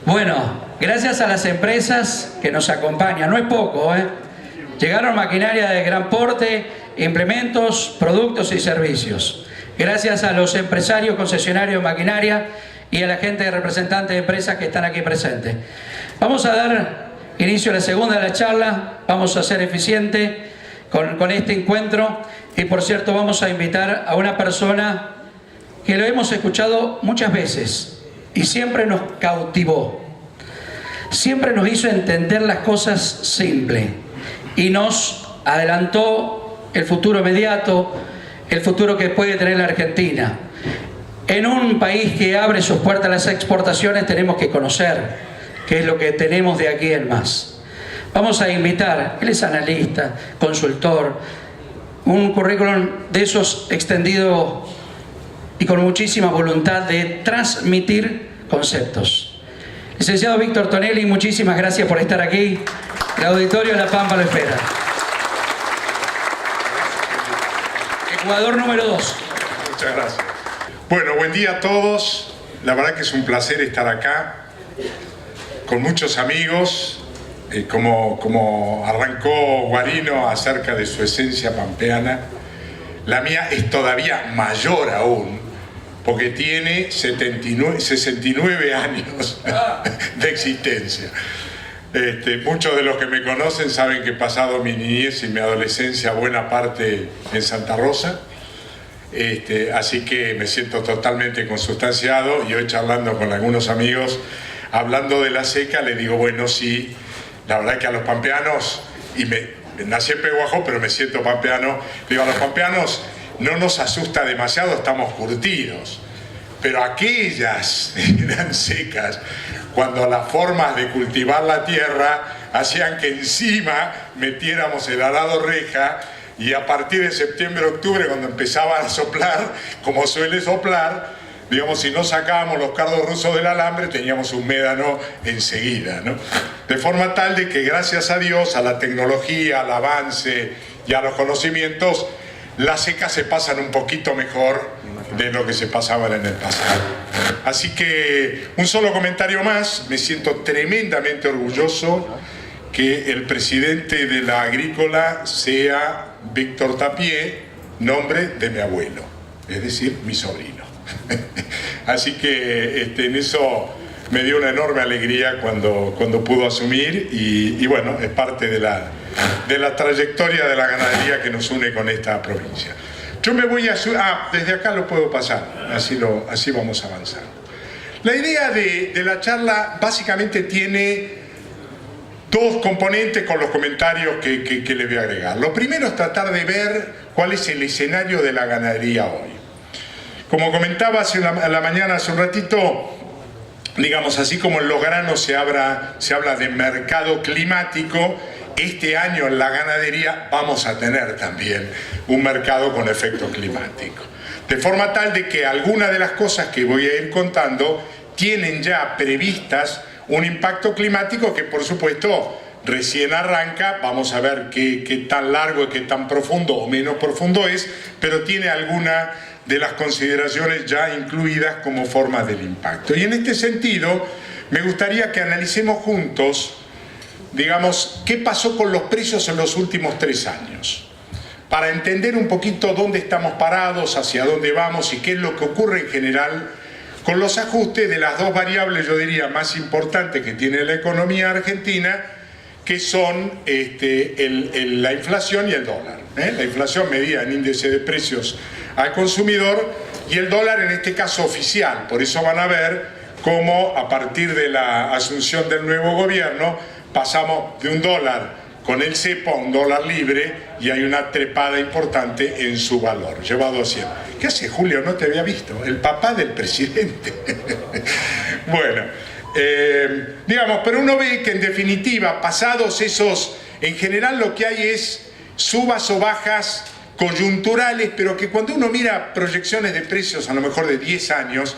Bueno, gracias a las empresas que nos acompañan, no es poco, llegaron maquinaria de gran porte, implementos, productos y servicios. Gracias a los empresarios concesionarios de maquinaria y a la gente representante de empresas que están aquí presentes. Vamos a dar inicio a la segunda de la charla, vamos a ser eficientes con este encuentro y por cierto vamos a invitar a una persona que lo hemos escuchado muchas veces y siempre nos cautivó, siempre nos hizo entender las cosas simples y nos adelantó el futuro inmediato, el futuro que puede tener la Argentina. En un país que abre sus puertas a las exportaciones tenemos que conocer qué es lo que tenemos de aquí en más. Vamos a invitar, él es analista, consultor, un currículum de esos extendido y con muchísima voluntad de transmitir conceptos. Licenciado Víctor Tonelli, muchísimas gracias por estar aquí. El auditorio de La Pampa lo espera. Jugador número 2. Muchas gracias. Bueno, buen día a todos. La verdad que es un placer estar acá con muchos amigos. Como arrancó Guarino acerca de su esencia pampeana, la mía es todavía mayor aún, porque tiene 69 años de existencia. Muchos de los que me conocen saben que he pasado mi niñez y mi adolescencia buena parte en Santa Rosa, así que me siento totalmente consustanciado y hoy charlando con algunos amigos, hablando de la seca, le digo, bueno, sí, la verdad que a los pampeanos, nací en Pehuajó, pero me siento pampeano, digo, a los pampeanos no nos asusta demasiado, estamos curtidos, pero aquellas eran secas, cuando las formas de cultivar la tierra hacían que encima metiéramos el arado reja y a partir de septiembre, octubre, cuando empezaba a soplar, como suele soplar, digamos, si no sacábamos los cardos rusos del alambre, teníamos un médano enseguida, ¿no? De forma tal de que gracias a Dios, a la tecnología, al avance y a los conocimientos, las secas se pasan un poquito mejor de lo que se pasaban en el pasado. Así que un solo comentario más, me siento tremendamente orgulloso que el presidente de la Agrícola sea Víctor Tapié, nombre de mi abuelo, es decir, mi sobrino. Así que en eso me dio una enorme alegría cuando pudo asumir y bueno, es parte de la trayectoria de la ganadería que nos une con esta provincia. Yo me voy a... desde acá lo puedo pasar, así vamos avanzando. La idea de la charla básicamente tiene dos componentes con los comentarios que le voy a agregar. Lo primero es tratar de ver cuál es el escenario de la ganadería hoy. Como comentaba a la mañana hace un ratito, digamos, así como en los granos se habla de mercado climático, este año en la ganadería vamos a tener también un mercado con efecto climático. De forma tal de que algunas de las cosas que voy a ir contando tienen ya previstas un impacto climático que por supuesto recién arranca, vamos a ver qué tan largo y qué tan profundo o menos profundo es, pero tiene alguna de las consideraciones ya incluidas como formas del impacto. Y en este sentido, me gustaría que analicemos juntos, digamos, qué pasó con los precios en los últimos 3 años, para entender un poquito dónde estamos parados, hacia dónde vamos y qué es lo que ocurre en general con los ajustes de las dos variables, yo diría, más importantes que tiene la economía argentina, que son la inflación y el dólar. La inflación medida en índice de precios al consumidor y el dólar en este caso oficial. Por eso van a ver cómo a partir de la asunción del nuevo gobierno pasamos de un dólar con el cepo a un dólar libre y hay una trepada importante en su valor, llevado a 100. ¿Qué hace Julio? No te había visto, el papá del presidente. Bueno, digamos, pero uno ve que en definitiva, pasados esos, en general lo que hay es subas o bajas coyunturales, pero que cuando uno mira proyecciones de precios a lo mejor de 10 años,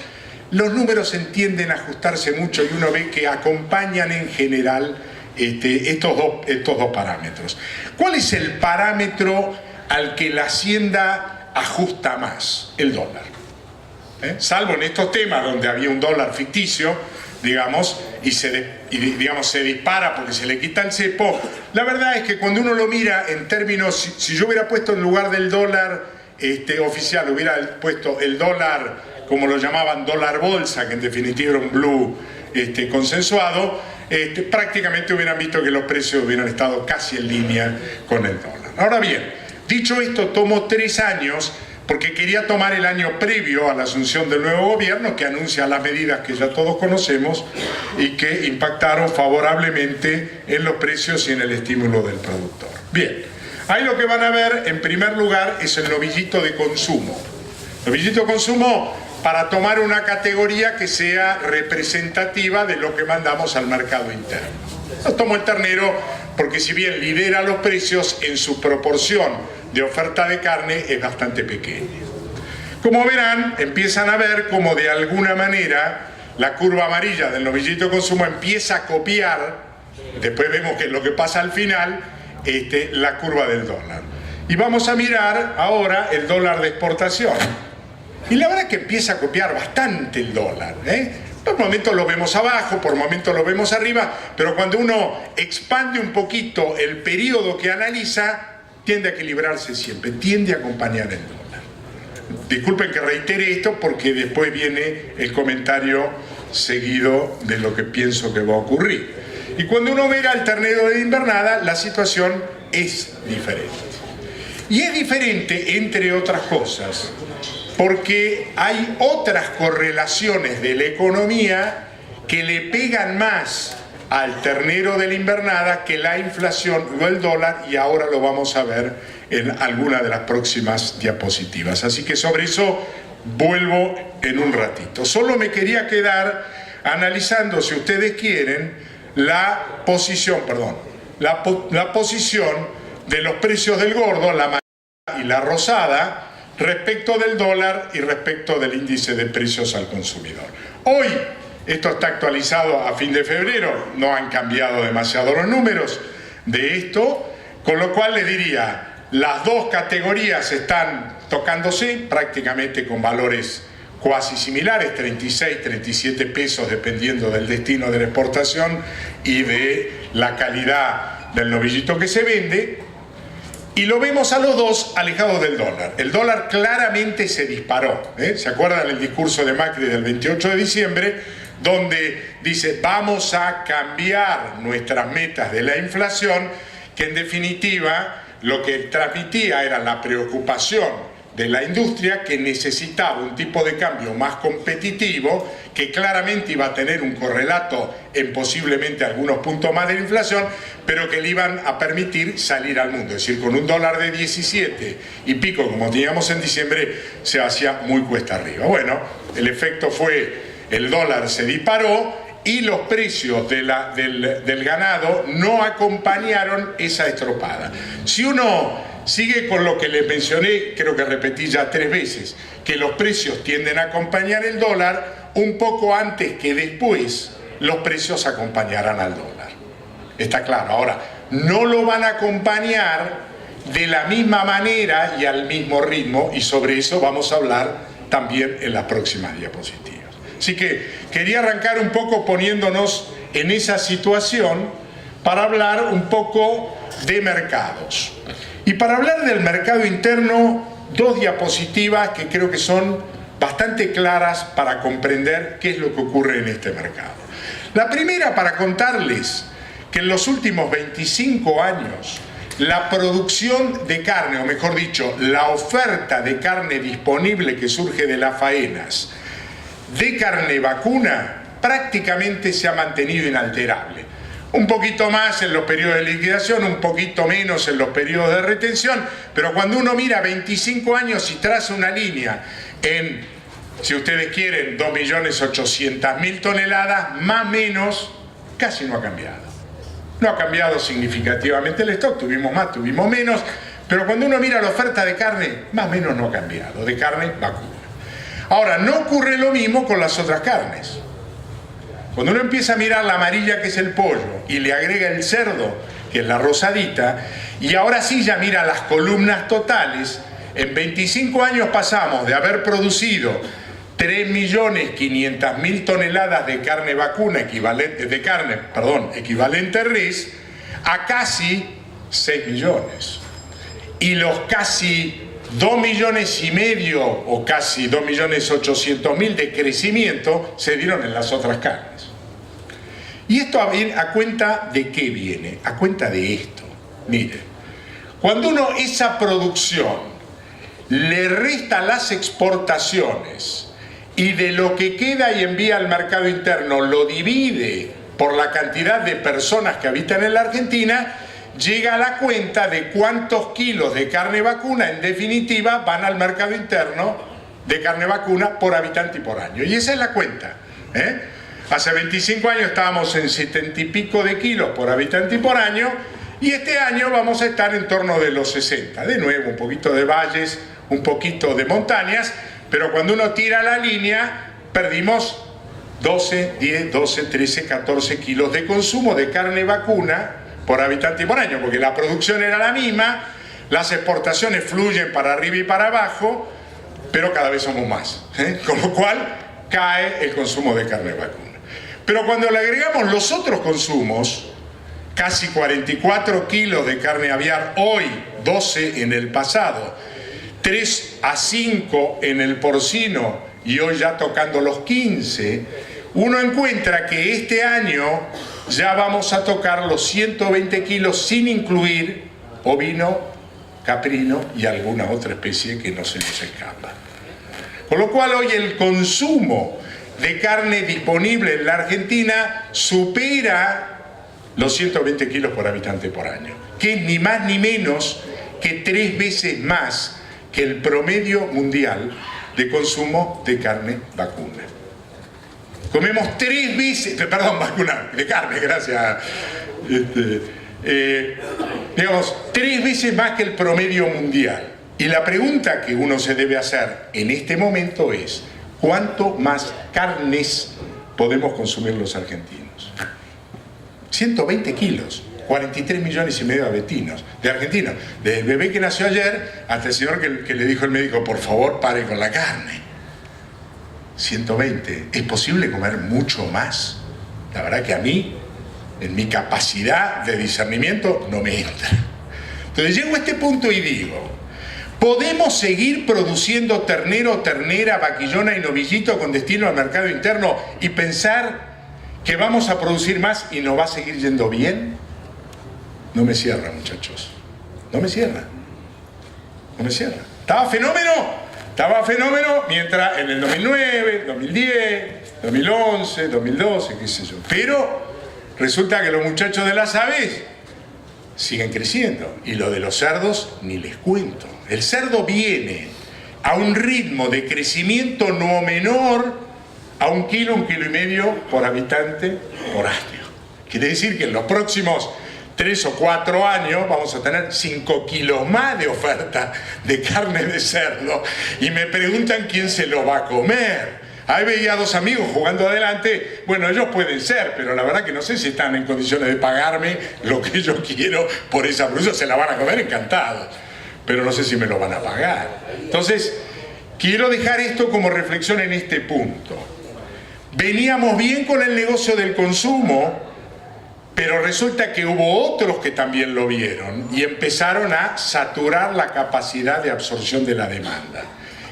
los números tienden a ajustarse mucho y uno ve que acompañan en general estos dos parámetros. ¿Cuál es el parámetro al que la Hacienda ajusta más? El dólar. Salvo en estos temas donde había un dólar ficticio, digamos, y digamos, se dispara porque se le quita el cepo. La verdad es que cuando uno lo mira en términos, si yo hubiera puesto en lugar del dólar oficial, hubiera puesto el dólar, como lo llamaban, dólar bolsa, que en definitiva era un blue consensuado, prácticamente hubieran visto que los precios hubieran estado casi en línea con el dólar. Ahora bien, dicho esto, tomo 3 años porque quería tomar el año previo a la asunción del nuevo gobierno, que anuncia las medidas que ya todos conocemos y que impactaron favorablemente en los precios y en el estímulo del productor. Bien, ahí lo que van a ver en primer lugar es el novillito de consumo. Novillito de consumo para tomar una categoría que sea representativa de lo que mandamos al mercado interno. Yo tomo el ternero porque si bien lidera los precios, en su proporción de oferta de carne es bastante pequeña. Como verán, empiezan a ver como de alguna manera la curva amarilla del novillito de consumo empieza a copiar, después vemos que es lo que pasa al final, la curva del dólar. Y vamos a mirar ahora el dólar de exportación. Y la verdad es que empieza a copiar bastante el dólar, Por momentos lo vemos abajo, por momentos lo vemos arriba, pero cuando uno expande un poquito el periodo que analiza, tiende a equilibrarse siempre, tiende a acompañar el dólar. Disculpen que reitere esto porque después viene el comentario seguido de lo que pienso que va a ocurrir. Y cuando uno ve al ternero de invernada, la situación es diferente. Y es diferente, entre otras cosas, porque hay otras correlaciones de la economía que le pegan más al ternero de la invernada que la inflación o el dólar, y ahora lo vamos a ver en alguna de las próximas diapositivas. Así que sobre eso vuelvo en un ratito. Solo me quería quedar analizando, si ustedes quieren, la posición de los precios del gordo, la amarilla y la rosada, respecto del dólar y respecto del índice de precios al consumidor. Hoy, esto está actualizado a fin de febrero, no han cambiado demasiado los números de esto, con lo cual les diría, las dos categorías están tocándose prácticamente con valores cuasi similares, 36, 37 pesos dependiendo del destino de la exportación y de la calidad del novillito que se vende, y lo vemos a los dos alejados del dólar. El dólar claramente se disparó, ¿Se acuerdan el discurso de Macri del 28 de diciembre? Donde dice, vamos a cambiar nuestras metas de la inflación, que en definitiva lo que transmitía era la preocupación de la industria, que necesitaba un tipo de cambio más competitivo, que claramente iba a tener un correlato en posiblemente algunos puntos más de la inflación, pero que le iban a permitir salir al mundo. Es decir, con un dólar de 17 y pico, como teníamos en diciembre, se hacía muy cuesta arriba. Bueno, el efecto fue, el dólar se disparó y los precios del ganado no acompañaron esa estropada. Si uno sigue con lo que les mencioné, creo que repetí ya 3 veces, que los precios tienden a acompañar el dólar, un poco antes que después los precios acompañarán al dólar. Está claro. Ahora, no lo van a acompañar de la misma manera y al mismo ritmo, y sobre eso vamos a hablar también en las próximas diapositivas. Así que quería arrancar un poco poniéndonos en esa situación para hablar un poco de mercados. Y para hablar del mercado interno, 2 diapositivas que creo que son bastante claras para comprender qué es lo que ocurre en este mercado. La primera, para contarles que en los últimos 25 años la producción de carne, o mejor dicho, la oferta de carne disponible que surge de las faenas de carne vacuna, prácticamente se ha mantenido inalterable. Un poquito más en los periodos de liquidación, un poquito menos en los periodos de retención, pero cuando uno mira 25 años y traza una línea en, si ustedes quieren, 2.800.000 toneladas, más o menos, casi no ha cambiado. No ha cambiado significativamente el stock, tuvimos más, tuvimos menos, pero cuando uno mira la oferta de carne, más o menos no ha cambiado, de carne vacuna. Ahora, no ocurre lo mismo con las otras carnes. Cuando uno empieza a mirar la amarilla, que es el pollo, y le agrega el cerdo, que es la rosadita, y ahora sí ya mira las columnas totales, en 25 años pasamos de haber producido 3.500.000 toneladas de carne vacuna equivalente res a casi 6 millones. Y los casi 2,5 millones o casi 2.800.000 de crecimiento se dieron en las otras carnes. ¿Y esto a cuenta de qué viene? A cuenta de esto. Mire, cuando uno esa producción le resta las exportaciones y de lo que queda y envía al mercado interno lo divide por la cantidad de personas que habitan en la Argentina, llega a la cuenta de cuántos kilos de carne vacuna en definitiva van al mercado interno de carne vacuna por habitante y por año. Y esa es la cuenta, Hace 25 años estábamos en 70 y pico de kilos por habitante y por año, y este año vamos a estar en torno de los 60. De nuevo, un poquito de valles, un poquito de montañas, pero cuando uno tira la línea, perdimos 10, 12, 13, 14 kilos de consumo de carne vacuna por habitante y por año, porque la producción era la misma, las exportaciones fluyen para arriba y para abajo, pero cada vez somos más, con lo cual cae el consumo de carne vacuna. Pero cuando le agregamos los otros consumos, casi 44 kilos de carne aviar hoy, 12 en el pasado, 3 a 5 en el porcino y hoy ya tocando los 15, uno encuentra que este año ya vamos a tocar los 120 kilos sin incluir ovino, caprino y alguna otra especie que no se nos escapa. Con lo cual hoy el consumo de carne disponible en la Argentina supera los 120 kilos por habitante por año, que es ni más ni menos que 3 veces más que el promedio mundial de consumo de carne vacuna. Comemos 3 veces, de carne, gracias. Digamos, 3 veces más que el promedio mundial. Y la pregunta que uno se debe hacer en este momento es, ¿cuánto más carnes podemos consumir los argentinos? 120 kilos, 43 millones y medio de argentinos. Desde el bebé que nació ayer hasta el señor que le dijo el médico, por favor, pare con la carne. 120. ¿Es posible comer mucho más? La verdad que a mí, en mi capacidad de discernimiento, no me entra. Entonces llego a este punto y digo, ¿podemos seguir produciendo ternero, ternera, vaquillona y novillito con destino al mercado interno y pensar que vamos a producir más y nos va a seguir yendo bien? No me cierra, muchachos. No me cierra. No me cierra. Estaba fenómeno mientras en el 2009, 2010, 2011, 2012, qué sé yo. Pero resulta que los muchachos de las aves siguen creciendo. Y lo de los cerdos ni les cuento. El cerdo viene a un ritmo de crecimiento no menor a 1 kilo, 1,5 kilos por habitante por año. Quiere decir que en los próximos 3 o 4 años vamos a tener 5 kilos más de oferta de carne de cerdo. Y me preguntan quién se lo va a comer. Ahí veía a 2 amigos jugando adelante. Bueno, ellos pueden ser, pero la verdad que no sé si están en condiciones de pagarme lo que yo quiero por esa producción. Se la van a comer encantados, pero no sé si me lo van a pagar. Entonces, quiero dejar esto como reflexión en este punto. Veníamos bien con el negocio del consumo, pero resulta que hubo otros que también lo vieron y empezaron a saturar la capacidad de absorción de la demanda.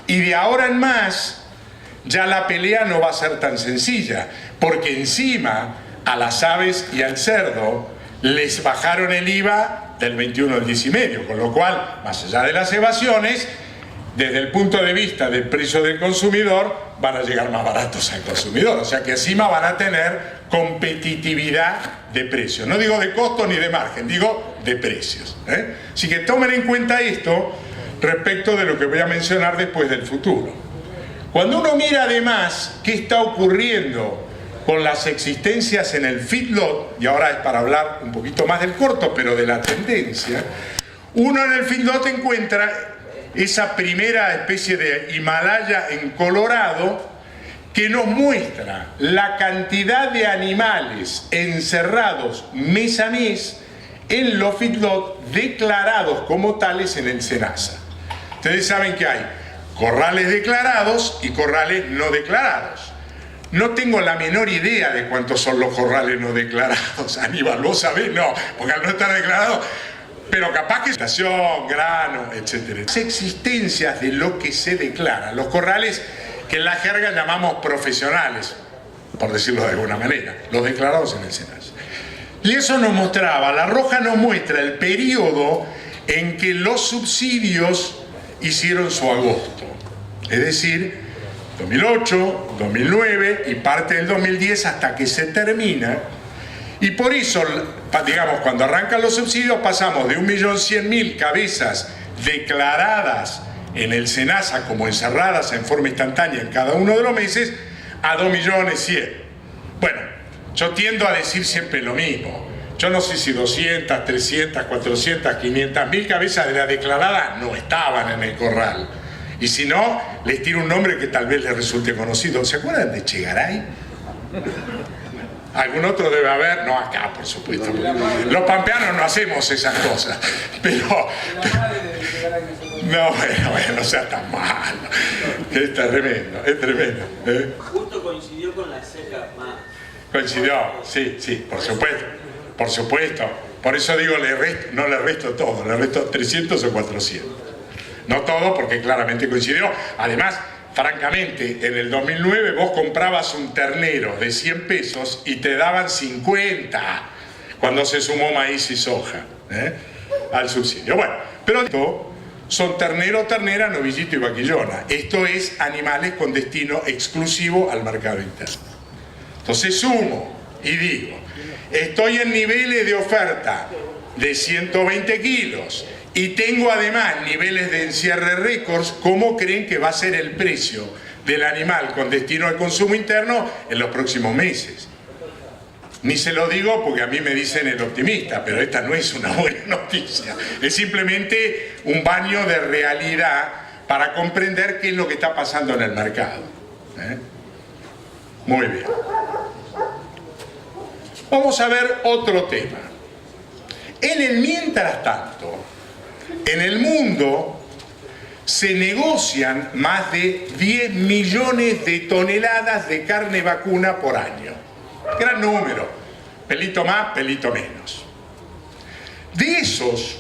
Y de ahora en más, ya la pelea no va a ser tan sencilla, porque encima a las aves y al cerdo les bajaron el IVA del 21 al 10,5, con lo cual, más allá de las evasiones, desde el punto de vista del precio del consumidor, van a llegar más baratos al consumidor. O sea que encima van a tener competitividad de precios. No digo de costo ni de margen, digo de precios. Así que tomen en cuenta esto respecto de lo que voy a mencionar después del futuro. Cuando uno mira además qué está ocurriendo con las existencias en el feedlot, y ahora es para hablar un poquito más del corto, pero de la tendencia, uno en el feedlot encuentra esa primera especie de Himalaya en Colorado que nos muestra la cantidad de animales encerrados mes a mes en los feedlot declarados como tales en el SENASA. Ustedes saben que hay corrales declarados y corrales no declarados. No tengo la menor idea de cuántos son los corrales no declarados. Aníbal, ¿vos sabés? No, porque al no estar declarado, pero capaz que estación, grano, etc. Las existencias de lo que se declara, los corrales que en la jerga llamamos profesionales, por decirlo de alguna manera, los declarados en el SENASA. Y eso nos mostraba, la roja nos muestra el periodo en que los subsidios hicieron su agosto. Es decir, 2008, 2009 y parte del 2010 hasta que se termina. Y por eso, digamos, cuando arrancan los subsidios pasamos de 1.100.000 cabezas declaradas en el SENASA como encerradas en forma instantánea en cada uno de los meses a 2.100.000. Bueno, yo tiendo a decir siempre lo mismo. Yo no sé si 200, 300, 400, 500.000 cabezas de la declarada no estaban en el corral. Y si no, les tiro un nombre que tal vez les resulte conocido. ¿Se acuerdan de Chegaray? ¿Algún otro debe haber? No, acá, por supuesto. Los pampeanos no hacemos esas cosas. Pero no, bueno, no sea tan malo. Es tremendo, es tremendo. Justo coincidió con la seca más. Coincidió, sí, sí, por supuesto. Por supuesto. Por eso digo, no le resto todo, le resto 300 o 400. No todo, porque claramente coincidió. Además, francamente, en el 2009 vos comprabas un ternero de 100 pesos y te daban 50 cuando se sumó maíz y soja al subsidio. Bueno, pero esto son ternero, ternera, novillito y vaquillona. Esto es animales con destino exclusivo al mercado interno. Entonces sumo y digo, estoy en niveles de oferta de 120 kilos y tengo además niveles de encierre récords. ¿Cómo creen que va a ser el precio del animal con destino al consumo interno en los próximos meses? Ni se lo digo porque a mí me dicen el optimista, pero esta no es una buena noticia. Es simplemente un baño de realidad para comprender qué es lo que está pasando en el mercado. Muy bien. Vamos a ver otro tema. En el mientras tanto, en el mundo se negocian más de 10 millones de toneladas de carne vacuna por año. Gran número, pelito más, pelito menos. De esos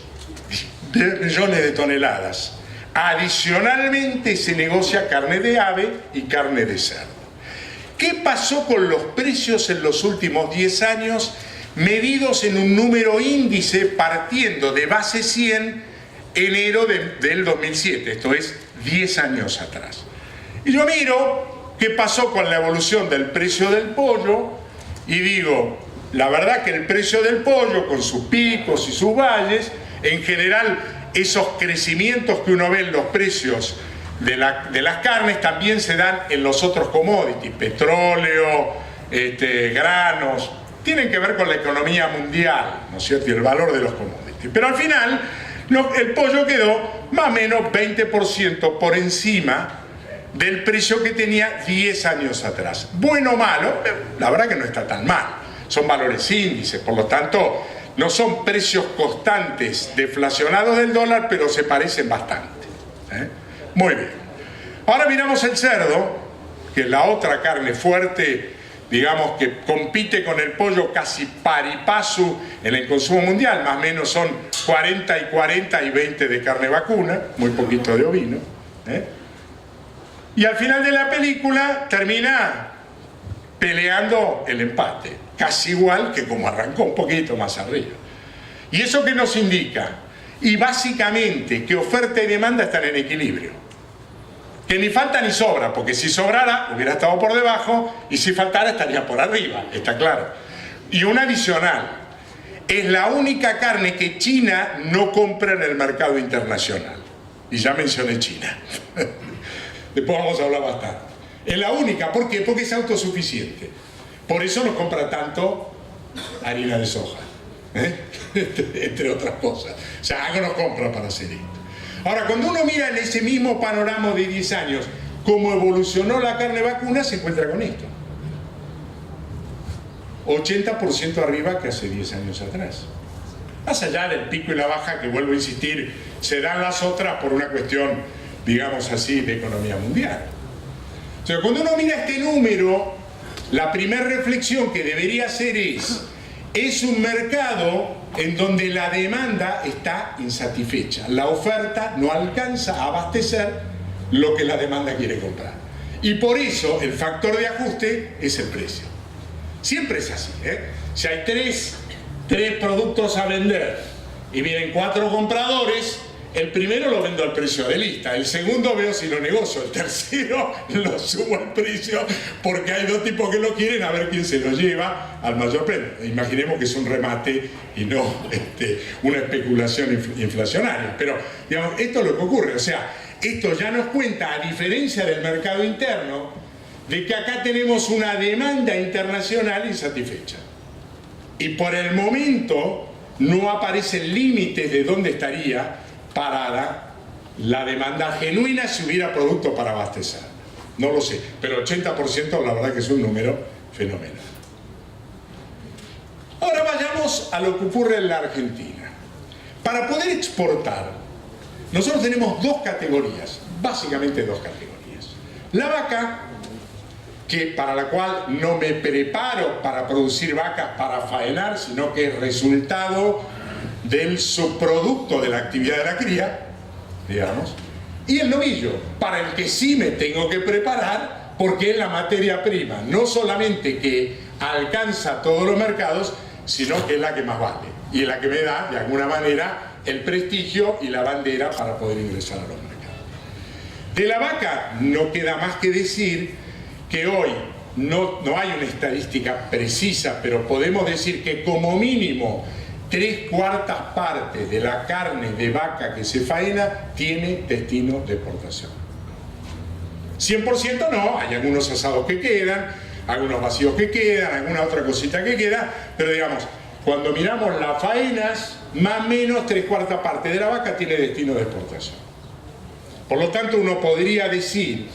10 millones de toneladas, adicionalmente se negocia carne de ave y carne de cerdo. ¿Qué pasó con los precios en los últimos 10 años medidos en un número índice partiendo de base 100 enero del 2007, esto es 10 años atrás? Y yo miro qué pasó con la evolución del precio del pollo y digo, la verdad que el precio del pollo con sus picos y sus valles, en general esos crecimientos que uno ve en los precios de las carnes también se dan en los otros commodities, petróleo, granos, tienen que ver con la economía mundial, ¿no es cierto? Y el valor de los commodities. Pero al final el pollo quedó más o menos 20% por encima del precio que tenía 10 años atrás. Bueno o malo, la verdad que no está tan mal. Son valores índices, por lo tanto, no son precios constantes deflacionados del dólar, pero se parecen bastante. Muy bien. Ahora miramos el cerdo, que es la otra carne fuerte, digamos que compite con el pollo casi par y paso en el consumo mundial, más o menos son 40 y 40 y 20 de carne vacuna, muy poquito de ovino. Y al final de la película termina peleando el empate, casi igual que como arrancó, un poquito más arriba. ¿Y eso qué nos indica? Y básicamente que oferta y demanda están en equilibrio. Que ni falta ni sobra, porque si sobrara hubiera estado por debajo y si faltara estaría por arriba, está claro. Y un adicional, es la única carne que China no compra en el mercado internacional. Y ya mencioné China. Después vamos a hablar bastante. Es la única, ¿por qué? Porque es autosuficiente. Por eso no compra tanto harina de soja, entre otras cosas. O sea, algo no compra para hacer esto. Ahora, cuando uno mira en ese mismo panorama de 10 años cómo evolucionó la carne vacuna, se encuentra con esto. 80% arriba que hace 10 años atrás. Más allá del pico y la baja, que vuelvo a insistir, se dan las otras por una cuestión digamos así, de economía mundial. O sea, cuando uno mira este número, la primera reflexión que debería hacer es un mercado en donde la demanda está insatisfecha. La oferta no alcanza a abastecer lo que la demanda quiere comprar. Y por eso el factor de ajuste es el precio. Siempre es así, ¿eh? Si hay tres productos a vender y vienen 4 compradores, el primero lo vendo al precio de lista, el segundo veo si lo negocio, el tercero lo subo al precio porque hay 2 tipos que lo quieren, a ver quién se lo lleva al mayor premio. Imaginemos que es un remate y no una especulación inflacionaria, pero digamos, esto es lo que ocurre. O sea, esto ya nos cuenta, a diferencia del mercado interno, de que acá tenemos una demanda internacional insatisfecha. Y por el momento no aparecen límites de dónde estaría parada la demanda genuina si hubiera producto para abastecer. No lo sé, pero 80% la verdad que es un número fenomenal. Ahora vayamos a lo que ocurre en la Argentina. Para poder exportar, nosotros tenemos 2 categorías, básicamente 2 categorías. La vaca, para la cual no me preparo para producir vacas para faenar, sino que es resultado del subproducto de la actividad de la cría, digamos, y el novillo, para el que sí me tengo que preparar porque es la materia prima, no solamente que alcanza todos los mercados, sino que es la que más vale y es la que me da, de alguna manera, el prestigio y la bandera para poder ingresar a los mercados. De la vaca no queda más que decir que hoy no hay una estadística precisa, pero podemos decir que como mínimo 3/4 partes de la carne de vaca que se faena tiene destino de exportación. 100% no, hay algunos asados que quedan, algunos vacíos que quedan, alguna otra cosita que queda, pero digamos, cuando miramos las faenas, más o menos 3/4 partes de la vaca tiene destino de exportación. Por lo tanto, uno podría decir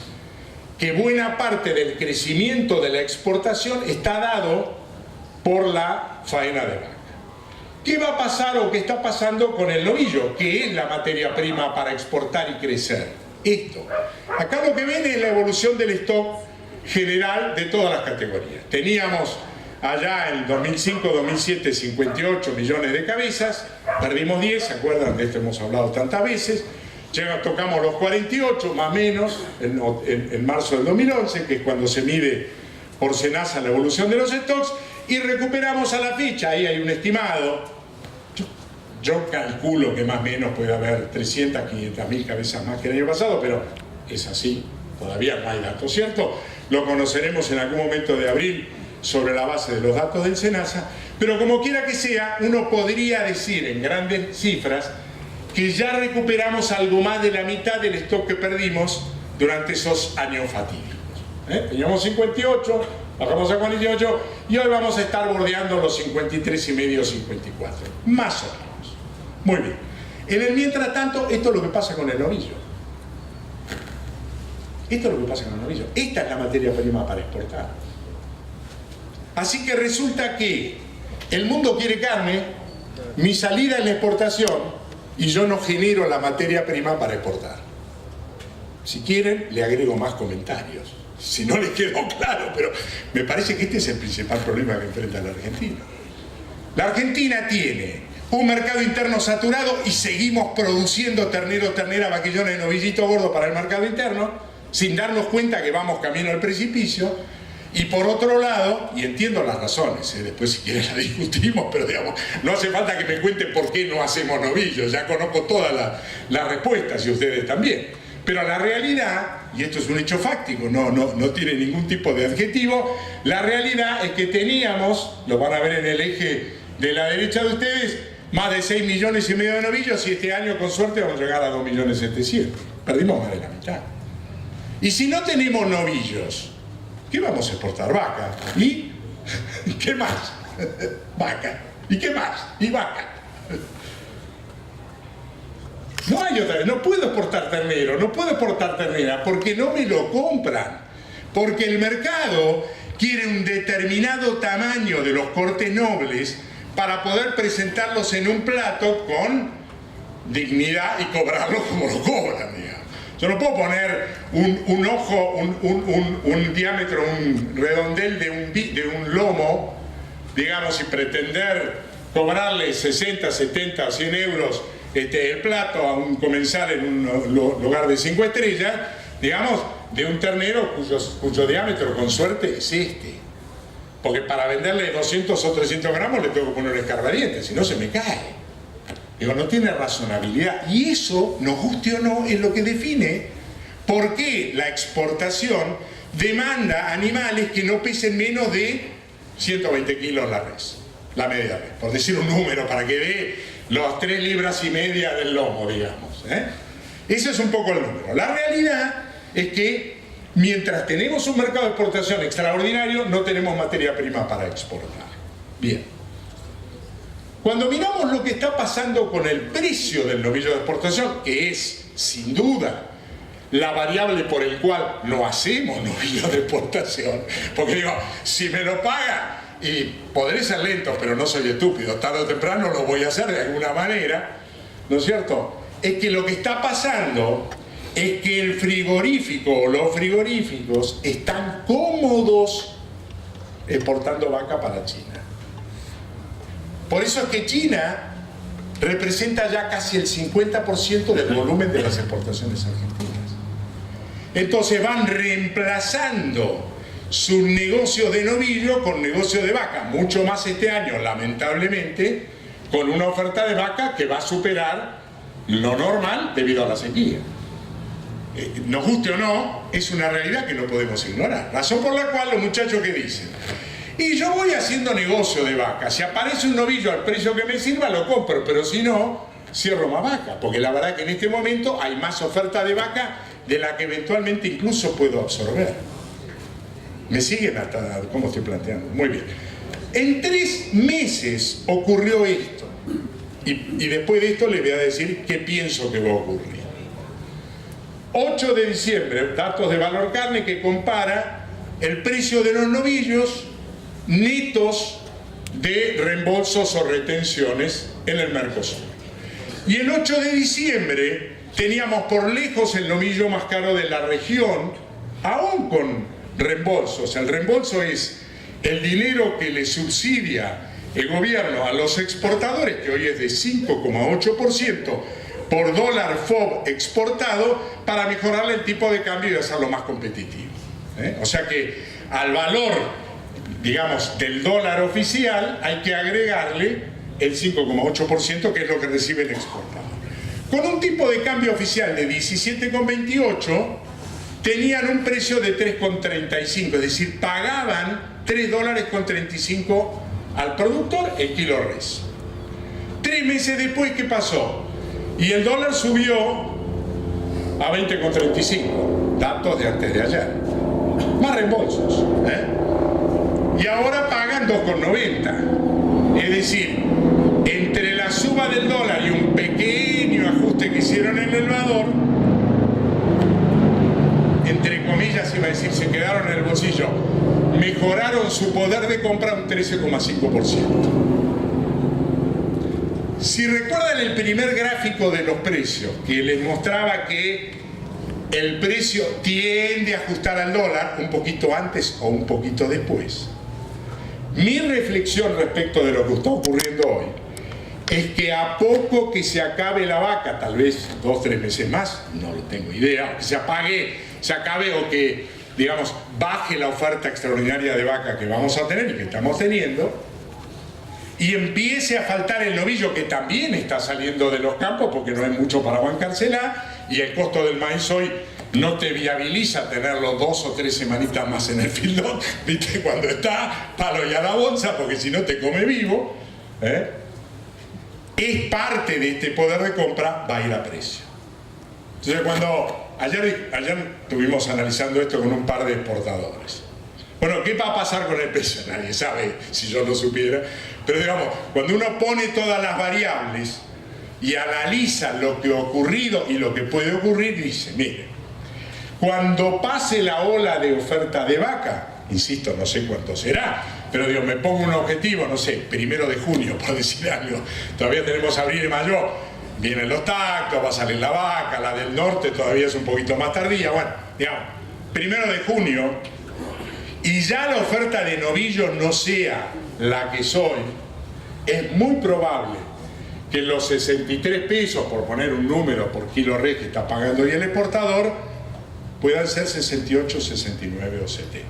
que buena parte del crecimiento de la exportación está dado por la faena de vaca. ¿Qué va a pasar o qué está pasando con el novillo? Que es la materia prima para exportar y crecer. Esto. Acá lo que ven es la evolución del stock general de todas las categorías. Teníamos allá en 2005-2007 58 millones de cabezas, perdimos 10, ¿se acuerdan? De esto hemos hablado tantas veces. Ya tocamos los 48, más o menos, en marzo del 2011, que es cuando se mide por SENASA la evolución de los stocks, y recuperamos a la fecha, ahí hay un estimado, yo calculo que más o menos puede haber 300, 500 mil cabezas más que el año pasado, pero es así, todavía no hay datos, ¿cierto? Lo conoceremos en algún momento de abril sobre la base de los datos del SENASA, pero como quiera que sea, uno podría decir en grandes cifras que ya recuperamos algo más de la mitad del stock que perdimos durante esos años fatídicos. Teníamos 58, bajamos a 48 y hoy vamos a estar bordeando los 53,5, 54, más o menos. Muy bien. En el mientras tanto, esto es lo que pasa con el novillo. Esto es lo que pasa con el novillo. Esta es la materia prima para exportar. Así que resulta que el mundo quiere carne, mi salida en la exportación, y yo no genero la materia prima para exportar. Si quieren, le agrego más comentarios. Si no les quedó claro, pero me parece que este es el principal problema que enfrenta la Argentina. La Argentina tiene un mercado interno saturado y seguimos produciendo ternero, ternera, vaquillones y novillito gordo para el mercado interno, sin darnos cuenta que vamos camino al precipicio. Y por otro lado, y entiendo las razones, después si quieren las discutimos, pero digamos, no hace falta que me cuenten por qué no hacemos novillos, ya conozco todas las respuestas y ustedes también. Pero la realidad, y esto es un hecho fáctico, no tiene ningún tipo de adjetivo, la realidad es que teníamos, lo van a ver en el eje de la derecha de ustedes, más de 6,5 millones de novillos y este año con suerte vamos a llegar a 2,700,000. Perdimos más de la mitad. Y si no tenemos novillos, ¿qué vamos a exportar? Vaca. ¿Y qué más? Vaca. ¿Y qué más? Y vaca. No hay otra vez. No puedo exportar ternero, no puedo exportar ternera porque no me lo compran. Porque el mercado quiere un determinado tamaño de los cortes nobles para poder presentarlos en un plato con dignidad y cobrarlos como lo cobran, digamos. Yo no puedo poner un ojo, un diámetro, un redondel de un lomo, digamos, y pretender cobrarle 60, 70 o 100 euros el plato a un comensal en un lugar de 5 estrellas, digamos, de un ternero cuyo diámetro con suerte es este. Porque para venderle 200 o 300 gramos le tengo que poner un escarbadiente, si no se me cae. Digo, no tiene razonabilidad. Y eso, nos guste o no, es lo que define por qué la exportación demanda animales que no pesen menos de 120 kilos la res, la media res, por decir un número, para que dé los 3,5 libras del lomo, digamos. Ese es un poco el número. La realidad es que mientras tenemos un mercado de exportación extraordinario, no tenemos materia prima para exportar. Bien. Cuando miramos lo que está pasando con el precio del novillo de exportación, que es, sin duda, la variable por el cual no hacemos novillo de exportación, porque digo, si me lo paga, y podré ser lento, pero no soy estúpido, tarde o temprano lo voy a hacer de alguna manera, ¿no es cierto? Es que lo que está pasando es que el frigorífico o los frigoríficos están cómodos exportando vaca para China. Por eso es que China representa ya casi el 50% del volumen de las exportaciones argentinas. Entonces van reemplazando sus negocios de novillo con negocios de vaca, mucho más este año, lamentablemente, con una oferta de vaca que va a superar lo normal debido a la sequía. Nos guste o no, es una realidad que no podemos ignorar. Razón por la cual los muchachos que dicen, y yo voy haciendo negocio de vaca, si aparece un novillo al precio que me sirva lo compro, pero si no, cierro más vaca, porque la verdad es que en este momento hay más oferta de vaca de la que eventualmente incluso puedo absorber. ¿Me siguen hasta cómo estoy planteando? Muy bien. En 3 meses ocurrió esto, y después de esto les voy a decir qué pienso que va a ocurrir. 8 de diciembre, datos de Valor Carne que compara el precio de los novillos netos de reembolsos o retenciones en el Mercosur. Y el 8 de diciembre teníamos por lejos el novillo más caro de la región, aún con reembolsos. El reembolso es el dinero que le subsidia el gobierno a los exportadores, que hoy es de 5,8% por dólar FOB exportado, para mejorarle el tipo de cambio y hacerlo más competitivo. O sea que al valor, digamos, del dólar oficial hay que agregarle el 5,8%, que es lo que recibe el exportador. Con un tipo de cambio oficial de 17,28 tenían un precio de 3,35, es decir, pagaban $3,35 al productor el kilo res. 3 meses después, ¿qué pasó? Y el dólar subió a 20,35, datos de antes de ayer. Más reembolsos, y ahora pagan 2,90. Es decir, entre la suba del dólar y un pequeño ajuste que hicieron en el valor, entre comillas iba a decir, se quedaron en el bolsillo, mejoraron su poder de compra un 13,5%. Si recuerdan el primer gráfico de los precios, que les mostraba que el precio tiende a ajustar al dólar un poquito antes o un poquito después, mi reflexión respecto de lo que está ocurriendo hoy es que a poco que se acabe la vaca, tal vez 2 o 3 meses más, no lo tengo idea, que se acabe o que, digamos, baje la oferta extraordinaria de vaca que vamos a tener y que estamos teniendo, y empiece a faltar el novillo, que también está saliendo de los campos porque no hay mucho para bancársela, y el costo del maíz hoy no te viabiliza tenerlo 2 o 3 semanitas más en el fildón, viste, cuando está palo y a la bolsa, porque si no te come vivo, es parte de este poder de compra, va a ir a precio. Entonces, cuando ayer estuvimos analizando esto con un par de exportadores. Bueno, ¿qué va a pasar con el precio? Nadie sabe, si yo lo supiera. Pero digamos, cuando uno pone todas las variables y analiza lo que ha ocurrido y lo que puede ocurrir, dice, mire, cuando pase la ola de oferta de vaca, insisto, no sé cuánto será, pero digo, me pongo un objetivo, no sé, 1 de junio, por decir algo, todavía tenemos abril y mayo, vienen los tactos, va a salir la vaca, la del norte todavía es un poquito más tardía. Bueno, digamos, 1 de junio, y ya la oferta de novillo no sea la que soy, es muy probable que los 63 pesos, por poner un número por kilo res que está pagando hoy el exportador, puedan ser 68, 69 o 70.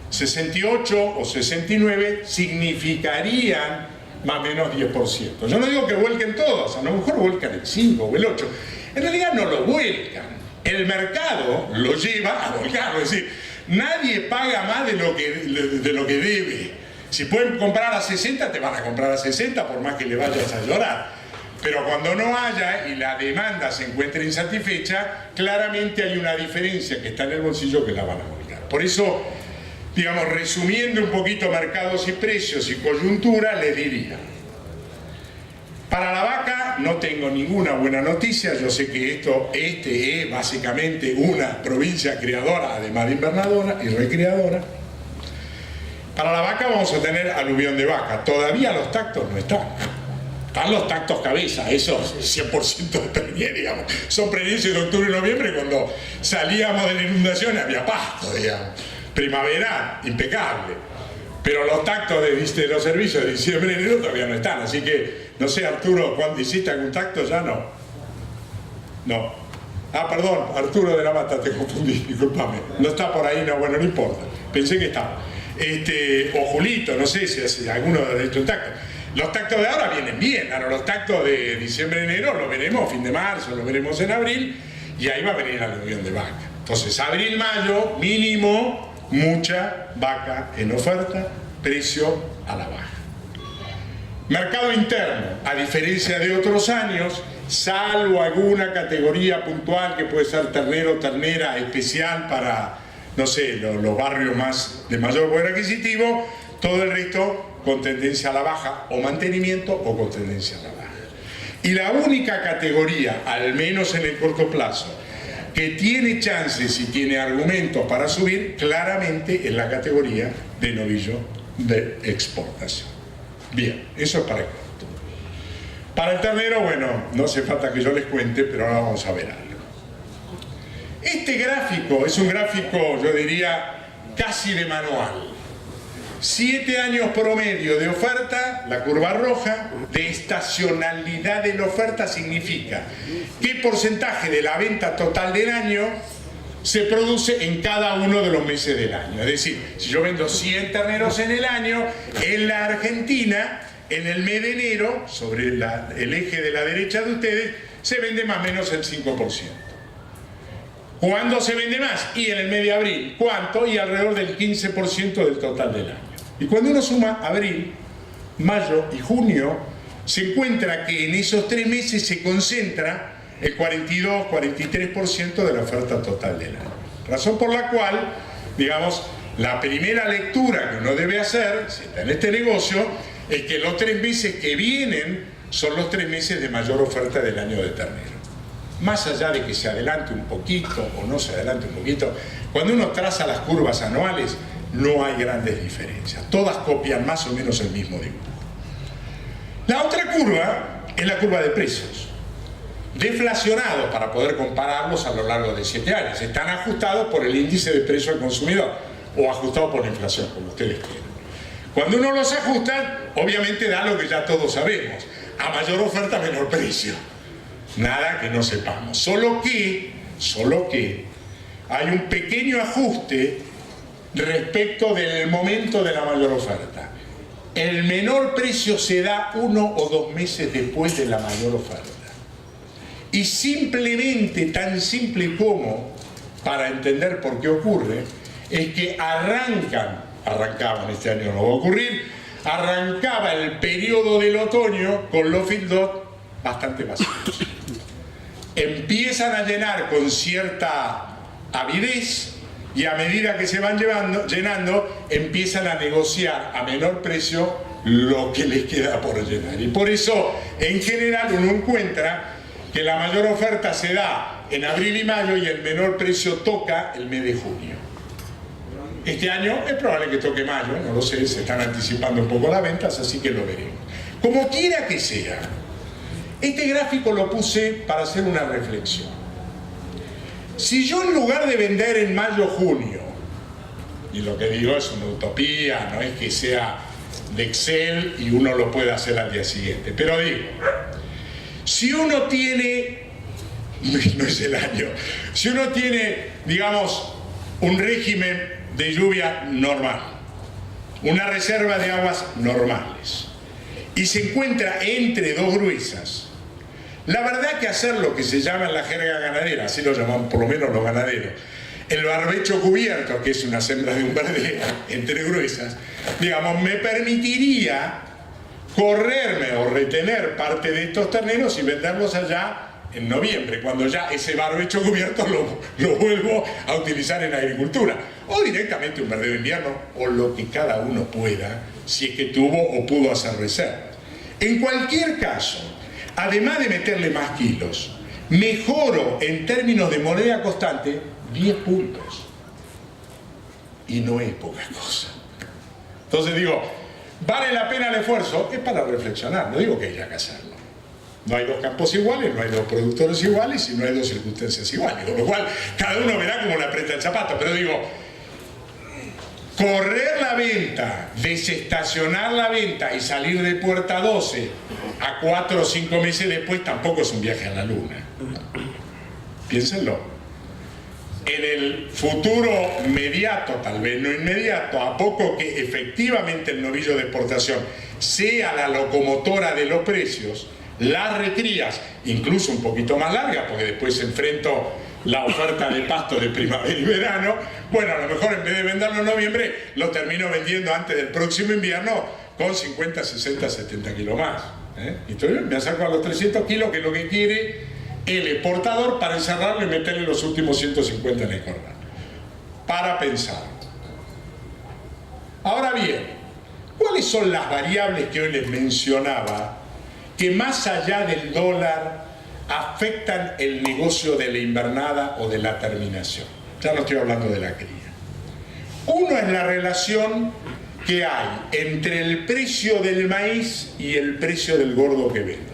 68 o 69 significarían más o menos 10%. Yo no digo que vuelquen todos, a lo mejor vuelcan el 5 o el 8. En realidad no lo vuelcan. El mercado lo lleva a volcarlo. Es decir, nadie paga más de lo que debe. Si pueden comprar a 60, te van a comprar a 60 por más que le vayas a llorar. Pero cuando no haya y la demanda se encuentre insatisfecha, claramente hay una diferencia que está en el bolsillo que la van a volcar. Por eso, digamos, resumiendo un poquito mercados y precios y coyuntura, les diría: para la vaca no tengo ninguna buena noticia. Yo sé que este es básicamente una provincia criadora, además de invernadora y recreadora. Para la vaca vamos a tener aluvión de vaca. Todavía los tactos no están. Están los tactos cabeza, esos 100% de preñez, digamos. Son preñeces de octubre y noviembre, cuando salíamos de la inundación había pasto, digamos. Primaveral, impecable. Pero los tactos de los servicios de diciembre y enero todavía no están. Así que, no sé, Arturo, ¿cuándo hiciste algún tacto? Ya no. No. Ah, perdón, Arturo de la Mata, te confundí, discúlpame. No está por ahí, no, bueno, no importa. Pensé que estaba. O Julito, no sé si alguno ha hecho un tacto. Los tactos de ahora vienen bien. Ahora los tactos de diciembre y enero los veremos fin de marzo, los veremos en abril, y ahí va a venir la aluvión de vaca. Entonces, abril, mayo, mínimo, mucha vaca en oferta, precio a la baja. Mercado interno, a diferencia de otros años, salvo alguna categoría puntual que puede ser ternero o ternera especial para, no sé, los barrios de mayor poder adquisitivo, todo el resto con tendencia a la baja o mantenimiento o con tendencia a la baja. Y la única categoría, al menos en el corto plazo, que tiene chances y tiene argumentos para subir, claramente es la categoría de novillo de exportación. Bien, eso es para el corto. Para el ternero, bueno, no hace falta que yo les cuente, pero ahora vamos a ver algo. Este gráfico es un gráfico, yo diría, casi de manual. 7 años promedio de oferta, la curva roja, de estacionalidad de la oferta significa qué porcentaje de la venta total del año se produce en cada uno de los meses del año. Es decir, si yo vendo 100 terneros en el año, en la Argentina, en el mes de enero, sobre el eje de la derecha de ustedes, se vende más o menos el 5%. ¿Cuándo se vende más? Y en el mes de abril. ¿Cuánto? Y alrededor del 15% del total del año. Y cuando uno suma abril, mayo y junio, se encuentra que en esos 3 meses se concentra el 42-43% de la oferta total del año. Razón por la cual, digamos, la primera lectura que uno debe hacer, si está en este negocio, es que los 3 meses que vienen son los 3 meses de mayor oferta del año de ternero. Más allá de que se adelante un poquito o no se adelante un poquito, cuando uno traza las curvas anuales, no hay grandes diferencias. Todas copian más o menos el mismo dibujo. La otra curva es la curva de precios. Deflacionados para poder compararlos a lo largo de 7 años. Están ajustados por el índice de precio al consumidor o ajustados por la inflación, como ustedes quieran. Cuando uno los ajusta, obviamente da lo que ya todos sabemos. A mayor oferta, menor precio. Nada que no sepamos. Solo que hay un pequeño ajuste respecto del momento de la mayor oferta. El menor precio se da 1 o 2 meses después de la mayor oferta. Y simplemente, tan simple como, para entender por qué ocurre, es que arrancaban, este año no va a ocurrir, arrancaba el periodo del otoño con los feedlot bastante vacíos. Empiezan a llenar con cierta avidez y a medida que se van llenando, empiezan a negociar a menor precio lo que les queda por llenar. Y por eso, en general, uno encuentra que la mayor oferta se da en abril y mayo y el menor precio toca el mes de junio. Este año es probable que toque mayo, no lo sé, se están anticipando un poco las ventas, así que lo veremos. Como quiera que sea, Este gráfico lo puse para hacer una reflexión. Si yo en lugar de vender en mayo-junio, y lo que digo es una utopía, no es que sea de Excel y uno lo pueda hacer al día siguiente, pero digo, si uno tiene, no es el año, si uno tiene, digamos, un régimen de lluvia normal, una reserva de aguas normales, y se encuentra entre dos gruesas, la verdad que hacer lo que se llama en la jerga ganadera, así lo llaman por lo menos los ganaderos, el barbecho cubierto, que es una sembra de umberdera entre gruesas, digamos, me permitiría correrme o retener parte de estos terneros y venderlos allá en noviembre, cuando ya ese barbecho cubierto lo vuelvo a utilizar en agricultura, o directamente un verdeo de invierno, o lo que cada uno pueda, si es que tuvo o pudo hacer reserva. En cualquier caso, además de meterle más kilos, mejoro en términos de moneda constante 10 puntos. Y no es poca cosa. Entonces digo, ¿vale la pena el esfuerzo? Es para reflexionar, no digo que haya que hacerlo. No hay dos campos iguales, no hay dos productores iguales y no hay dos circunstancias iguales. Con lo cual, cada uno verá cómo le aprieta el zapato. Pero digo, correr la venta, desestacionar la venta y salir de puerta 12 a 4 o 5 meses después tampoco es un viaje a la luna. Piénsenlo. En el futuro mediato, tal vez no inmediato, a poco que efectivamente el novillo de exportación sea la locomotora de los precios, las recrías, incluso un poquito más largas, porque después enfrento la oferta de pasto de primavera y verano, bueno, a lo mejor en vez de venderlo en noviembre, lo termino vendiendo antes del próximo invierno con 50, 60, 70 kilos más. Entonces me acerco a los 300 kilos, que es lo que quiere el exportador para encerrarlo y meterle los últimos 150 en el corral. Para pensar. Ahora bien, ¿cuáles son las variables que hoy les mencionaba que más allá del dólar afectan el negocio de la invernada o de la terminación? Ya no estoy hablando de la cría. Uno es la relación que hay entre el precio del maíz y el precio del gordo que vendo.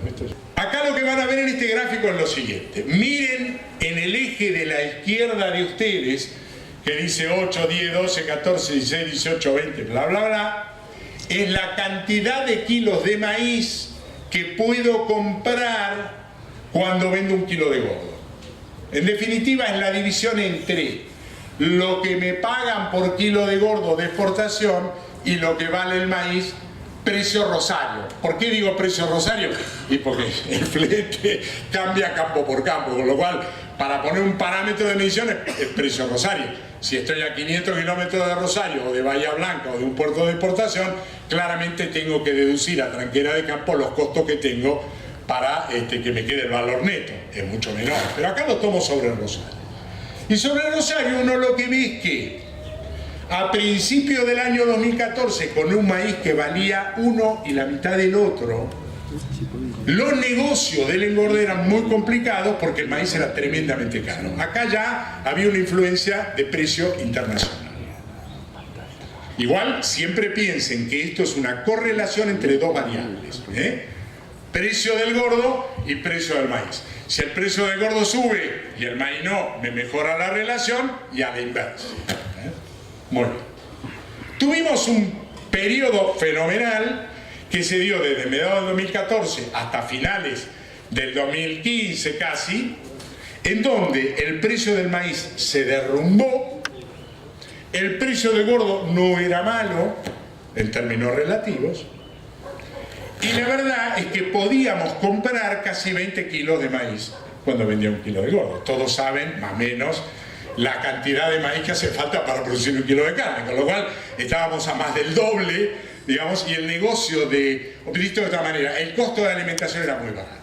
Acá lo que van a ver en este gráfico es lo siguiente. Miren en el eje de la izquierda de ustedes, que dice 8, 10, 12, 14, 16, 18, 20, bla, bla, bla, es la cantidad de kilos de maíz que puedo comprar cuando vendo un kilo de gordo. En definitiva, es la división entre lo que me pagan por kilo de gordo de exportación y lo que vale el maíz precio Rosario. ¿Por qué digo precio Rosario? Y porque el flete cambia campo por campo, con lo cual, para poner un parámetro de medición es precio Rosario. Si estoy a 500 kilómetros de Rosario o de Bahía Blanca o de un puerto de exportación, claramente tengo que deducir a tranquera de campo los costos que tengo para que me quede el valor neto. Es mucho menor, pero acá lo tomo sobre el Rosario. Y sobre el Rosario uno lo que ve es que a principios del año 2014, con un maíz que valía uno y la mitad del otro, los negocios del engorde eran muy complicados porque el maíz era tremendamente caro. Acá ya había una influencia de precio internacional. Igual, siempre piensen que esto es una correlación entre dos variables, precio del gordo y precio del maíz. Si el precio del gordo sube y el maíz no, me mejora la relación, y a la inversa. Muy bien. Tuvimos un periodo fenomenal que se dio desde mediados del 2014 hasta finales del 2015 casi, en donde el precio del maíz se derrumbó, el precio del gordo no era malo en términos relativos, y la verdad es que podíamos comprar casi 20 kilos de maíz cuando vendía un kilo de gordo. Todos saben, más o menos, la cantidad de maíz que hace falta para producir un kilo de carne, con lo cual estábamos a más del doble, digamos, y el negocio visto de otra manera, el costo de alimentación era muy barato.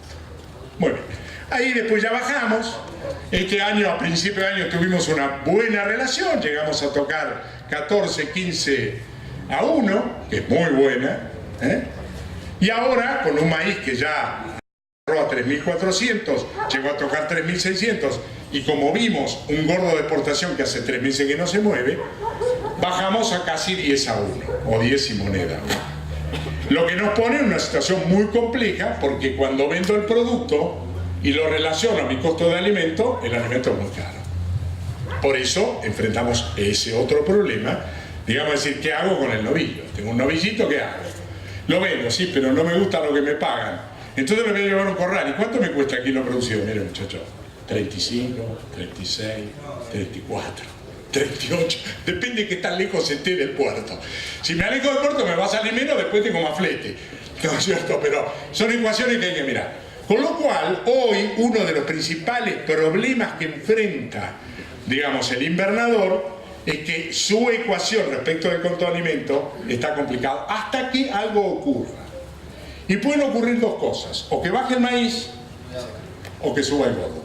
Muy bien. Ahí después ya bajamos. Este año, a principio de año, tuvimos una buena relación, llegamos a tocar 14, 15 a 1, que es muy buena, y ahora, con un maíz que ya a 3.400, llegó a tocar 3.600, y como vimos un gordo de exportación que hace 3 meses que no se mueve, bajamos a casi 10 a 1, o 10 y moneda. Lo que nos pone en una situación muy compleja, porque cuando vendo el producto y lo relaciono a mi costo de alimento, el alimento es muy caro. Por eso enfrentamos ese otro problema. Digamos, decir, ¿qué hago con el novillo? Tengo un novillito, ¿qué hago? Lo vendo, sí, pero no me gusta lo que me pagan. Entonces lo voy a llevar a un corral. ¿Y cuánto me cuesta el kilo producido? Mire, muchachos, 35, 36, 34, 38. Depende de qué tan lejos esté del puerto. Si me alejo del puerto me va a salir menos, después tengo más flete. ¿No es cierto? Pero son ecuaciones que hay que mirar. Con lo cual, hoy uno de los principales problemas que enfrenta, digamos, el invernador es que su ecuación respecto del costo de alimento está complicado hasta que algo ocurra. Y pueden ocurrir dos cosas: o que baje el maíz o que suba el gordo.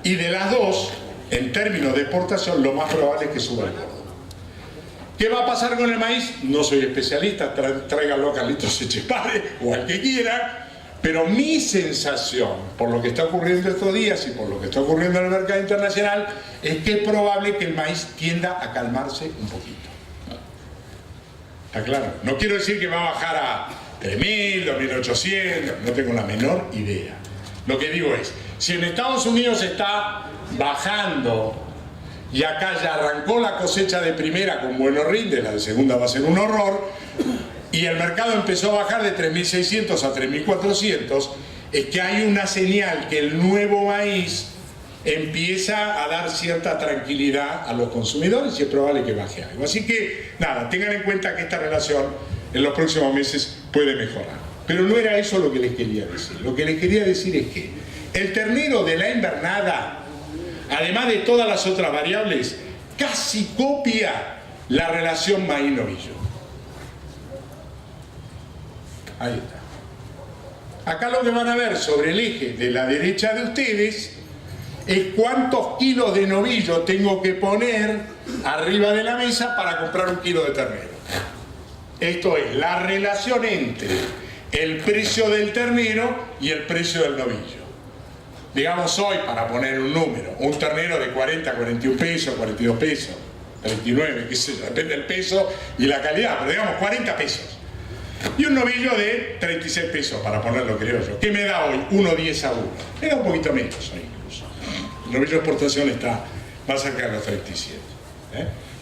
Y de las dos, en términos de exportación, lo más probable es que suba el gordo. ¿Qué va a pasar con el maíz? No soy especialista, tráiganlo a Carlitos Echepare o al que quiera, pero mi sensación, por lo que está ocurriendo estos días y por lo que está ocurriendo en el mercado internacional, es que es probable que el maíz tienda a calmarse un poquito. ¿Está claro? No quiero decir que va a bajar a 3.000, 2.800, no tengo la menor idea. Lo que digo es, si en Estados Unidos está bajando y acá ya arrancó la cosecha de primera con buenos rindes, la de segunda va a ser un horror, y el mercado empezó a bajar de 3.600 a 3.400, es que hay una señal que el nuevo maíz empieza a dar cierta tranquilidad a los consumidores y es probable que baje algo. Así que, nada, tengan en cuenta que esta relación en los próximos meses puede mejorar. Pero no era eso lo que les quería decir. Lo que les quería decir es que el ternero de la invernada, además de todas las otras variables, casi copia la relación maíz-novillo. Ahí está. Acá lo que van a ver sobre el eje de la derecha de ustedes es cuántos kilos de novillo tengo que poner arriba de la mesa para comprar un kilo de ternero. Esto es la relación entre el precio del ternero y el precio del novillo. Digamos hoy, para poner un número, un ternero de 40, 41 pesos, 42 pesos, 39, qué sé yo, depende del peso y la calidad, pero digamos 40 pesos. Y un novillo de 36 pesos, para ponerlo creo yo. ¿Qué me da hoy? 1.10 a 1. Me da un poquito menos hoy incluso. El novillo de exportación está más cerca de los 37.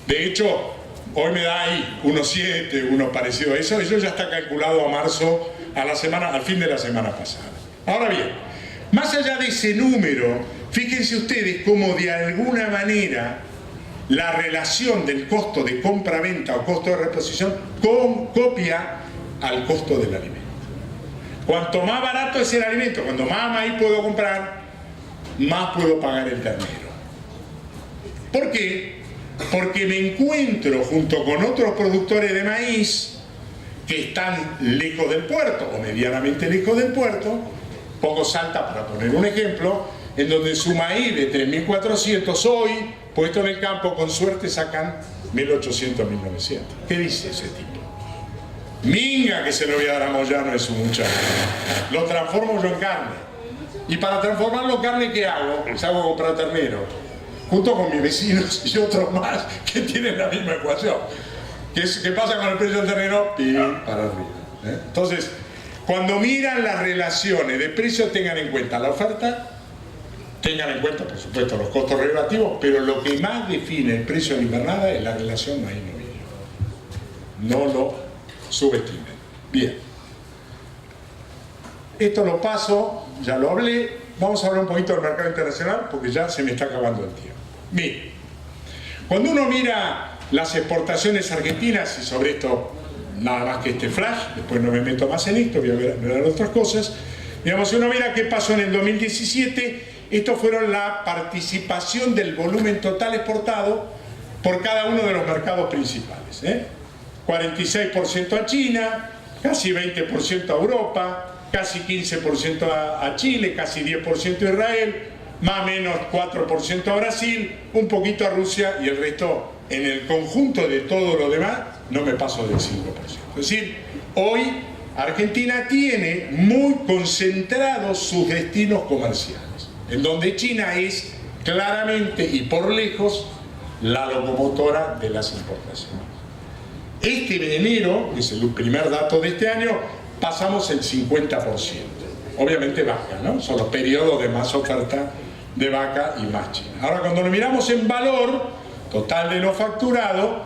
De hecho, hoy me da ahí 1.7, uno parecido a eso. Eso ya está calculado a marzo, al fin de la semana pasada. Ahora bien, más allá de ese número, fíjense ustedes cómo de alguna manera la relación del costo de compra-venta o costo de reposición copia al costo del alimento. Cuanto más barato es el alimento, cuanto más maíz puedo comprar, más puedo pagar el ternero. ¿Por qué? Porque me encuentro junto con otros productores de maíz que están lejos del puerto o medianamente lejos del puerto. Pongo Salta para poner un ejemplo, en donde su maíz de 3.400 hoy, puesto en el campo, con suerte sacan 1.800, 1.900. ¿Qué dice ese tipo? Minga que se lo voy a dar a Moyano es un muchacho. Lo transformo yo en carne. Y para transformarlo en carne, ¿qué hago? Salgo a comprar ternero. Junto con mis vecinos y otros más que tienen la misma ecuación. ¿Qué pasa con el precio del ternero? Pim, para arriba. Entonces, cuando miran las relaciones de precio, tengan en cuenta la oferta, tengan en cuenta, por supuesto, los costos relativos, pero lo que más define el precio de la invernada es la relación maíz-novillo. No lo subestimen. Bien. Esto lo paso, ya lo hablé. Vamos a hablar un poquito del mercado internacional porque ya se me está acabando el tiempo. Miren, cuando uno mira las exportaciones argentinas, y sobre esto nada más que este flash, después no me meto más en esto, voy a ver otras cosas. Digamos, si uno mira qué pasó en el 2017, estos fueron la participación del volumen total exportado por cada uno de los mercados principales. 46% a China, casi 20% a Europa, casi 15% a Chile, casi 10% a Israel, más o menos 4% a Brasil, un poquito a Rusia y el resto, en el conjunto de todo lo demás, no me paso del 5%. Es decir, hoy Argentina tiene muy concentrados sus destinos comerciales, en donde China es claramente y por lejos la locomotora de las importaciones. Este de enero, que es el primer dato de este año, pasamos el 50%. Obviamente vaca, ¿no? Son los periodos de más oferta de vaca y más China. Ahora, cuando lo miramos en valor total de lo facturado,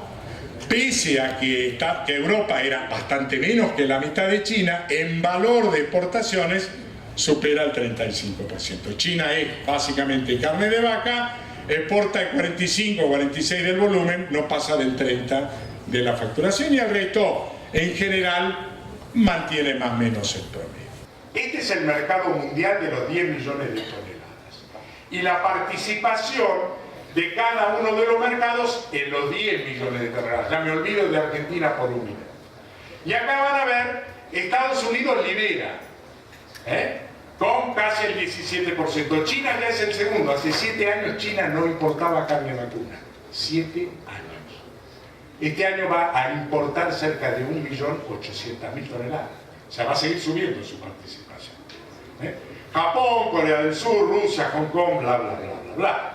pese a que Europa era bastante menos que la mitad de China, en valor de exportaciones supera el 35%. China es básicamente carne de vaca, exporta el 45 o 46 del volumen, no pasa del 30 de la facturación, y el resto en general mantiene más o menos el promedio. Este es el mercado mundial de los 10 millones de toneladas y la participación de cada uno de los mercados en los 10 millones de toneladas. Ya me olvido de Argentina por un minuto. Y acá van a ver, Estados Unidos lidera, con casi el 17%. China ya es el segundo. Hace 7 años China no importaba carne vacuna. 7 años. Este año va a importar cerca de 1.800.000 toneladas. O sea, va a seguir subiendo su participación. Japón, Corea del Sur, Rusia, Hong Kong, bla, bla, bla, bla, bla.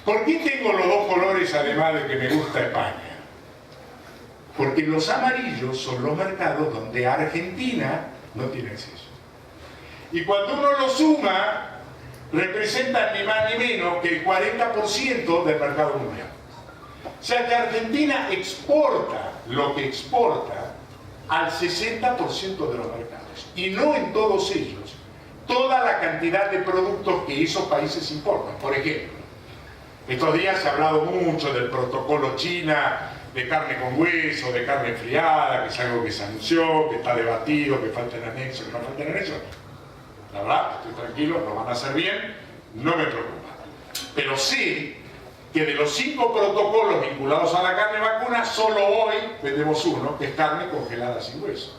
¿Por qué tengo los dos colores además de que me gusta España? Porque los amarillos son los mercados donde Argentina no tiene acceso. Y cuando uno lo suma, representan ni más ni menos que el 40% del mercado mundial. O sea que Argentina exporta lo que exporta al 60% de los mercados. Y no en todos ellos toda la cantidad de productos que esos países importan. Por ejemplo, estos días se ha hablado mucho del protocolo China, de carne con hueso, de carne enfriada, que es algo que se anunció, que está debatido, que falta el anexo, que no falta el anexo. La verdad, estoy tranquilo, lo van a hacer bien, no me preocupa. Pero sí que de los 5 protocolos vinculados a la carne vacuna, solo hoy vendemos uno, que es carne congelada sin hueso.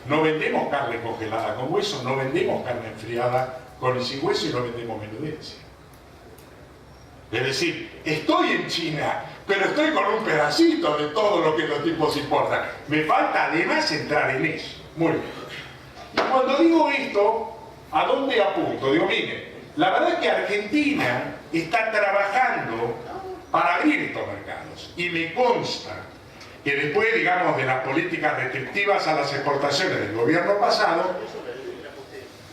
No vendemos carne congelada con hueso, no vendemos carne enfriada con y sin hueso, y no vendemos menudencia. Es decir, estoy en China, pero estoy con un pedacito de todo lo que los tipos importan. Me falta además entrar en eso. Muy bien. Y cuando digo esto, ¿a dónde apunto? Digo, miren, la verdad es que Argentina está trabajando para abrir estos mercados. Y me consta que después, digamos, de las políticas restrictivas a las exportaciones del gobierno pasado,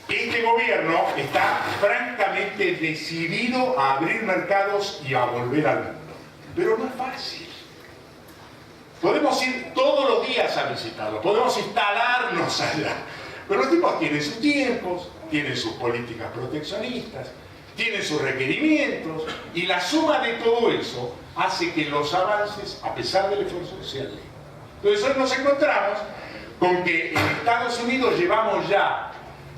este gobierno está francamente decidido a abrir mercados y a volver al mundo. Pero no es fácil. Podemos ir todos los días a visitarlos, podemos instalarnos allá, pero los tipos tienen sus tiempos, tienen sus políticas proteccionistas, tienen sus requerimientos, y la suma de todo eso hace que los avances, a pesar del esfuerzo, sean lentos. Entonces hoy nos encontramos con que en Estados Unidos llevamos ya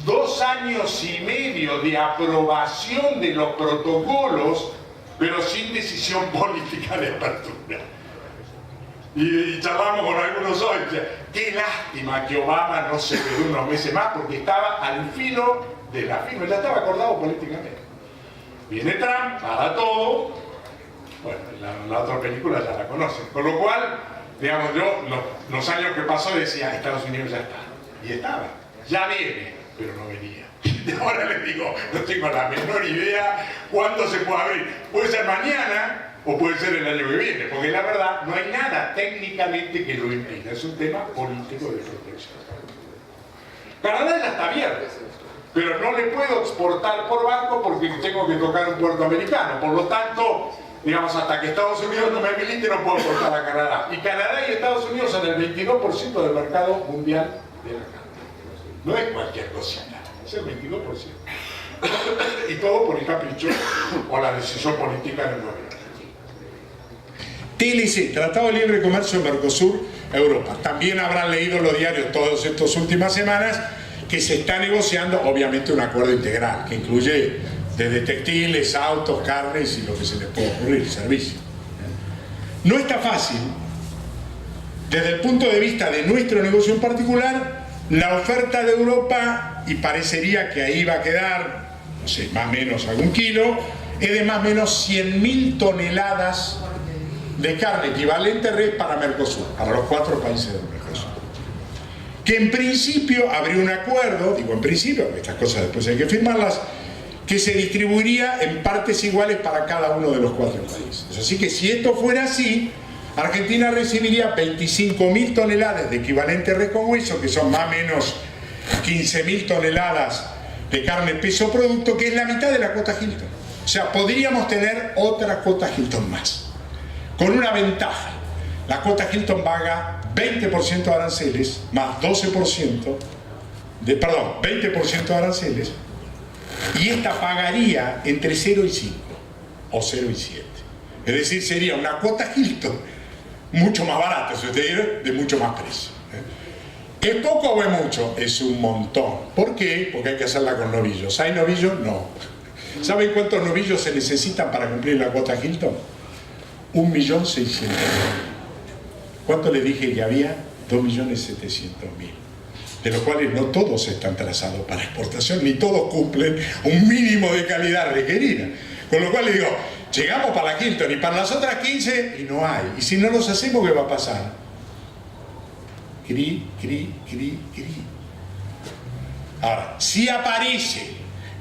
2 años y medio de aprobación de los protocolos, pero sin decisión política de apertura. Y charlamos con algunos hoy, qué lástima que Obama no se quedó unos meses más, porque estaba al filo de la firma, ya estaba acordado políticamente. Viene Trump, para todo, bueno, la otra película ya la conocen, con lo cual, digamos, yo los años que pasó decía, Estados Unidos ya está, y estaba, ya viene, pero no venía. Y ahora les digo, no tengo la menor idea cuándo se puede abrir. Puede ser mañana o puede ser el año que viene, porque la verdad no hay nada técnicamente que lo impida, es un tema político de protección. Canadá ya está abierto, pero no le puedo exportar por barco porque tengo que tocar un puerto americano, por lo tanto, digamos, hasta que Estados Unidos no me habilite no puedo exportar a Canadá. Y Canadá y Estados Unidos son el 22% del mercado mundial de la carne. No es cualquier cosita, es el 22%. Y todo por el capricho o la decisión política del gobierno. TLC, Tratado de Libre Comercio Mercosur-Europa. También habrán leído los diarios todas estas últimas semanas que se está negociando, obviamente, un acuerdo integral que incluye desde textiles, autos, carnes y lo que se les pueda ocurrir, servicios. No está fácil, desde el punto de vista de nuestro negocio en particular, la oferta de Europa, y parecería que ahí va a quedar, no sé, más o menos algún kilo, es de más o menos 100.000 toneladas de carne equivalente res para Mercosur, para los 4 países del Mercosur. Que en principio habría un acuerdo, digo en principio, porque estas cosas después hay que firmarlas, que se distribuiría en partes iguales para cada uno de los 4 países. Así que si esto fuera así, Argentina recibiría 25.000 toneladas de equivalente res con hueso, que son más o menos 15.000 toneladas de carne peso producto, que es la mitad de la cuota Hilton. O sea, podríamos tener otra cuota Hilton más, con una ventaja. La cuota Hilton paga 20% de aranceles, más 20% de aranceles, y esta pagaría entre 0 y 5, o 0 y 7. Es decir, sería una cuota Hilton mucho más barata, si usted quiere, de mucho más precio. ¿Es poco o es mucho? Es un montón. ¿Por qué? Porque hay que hacerla con novillos. ¿Hay novillos? No. ¿Saben cuántos novillos se necesitan para cumplir la cuota Hilton? 1.600.000. ¿Cuánto le dije que había? 2.700.000. De los cuales no todos están trazados para exportación, ni todos cumplen un mínimo de calidad requerida. Con lo cual le digo, llegamos para la Hilton y para las otras 15 y no hay. Y si no los hacemos, ¿qué va a pasar? Cri. Ahora, si aparece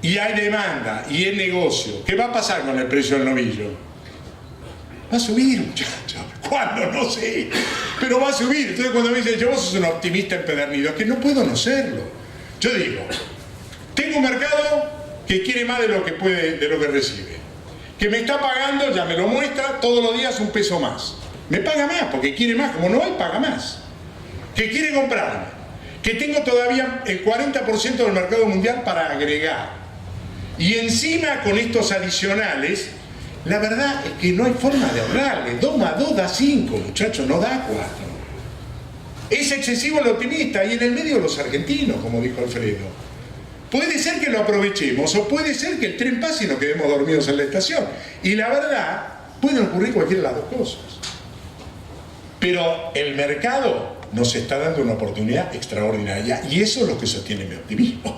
y hay demanda y es negocio, ¿qué va a pasar con el precio del novillo? Va a subir, muchachos. ¿Cuándo? No sé. Pero va a subir. Entonces cuando me dicen, yo vos sos un optimista empedernido, es que no puedo no serlo. Yo digo, tengo un mercado que quiere más de lo que puede, de lo que recibe. Que me está pagando, ya me lo muestra, todos los días un peso más. Me paga más, porque quiere más. Como no hay, paga más. Que quiere comprarme. Que tengo todavía el 40% del mercado mundial para agregar. Y encima con estos adicionales, la verdad es que no hay forma de ahorrarle. 2 más 2 da 5, muchachos, no da 4. Es excesivo el optimista y en el medio los argentinos, como dijo Alfredo. Puede ser que lo aprovechemos o puede ser que el tren pase y nos quedemos dormidos en la estación. Y la verdad, pueden ocurrir cualquiera de las dos cosas. Pero el mercado nos está dando una oportunidad extraordinaria y eso es lo que sostiene mi optimismo.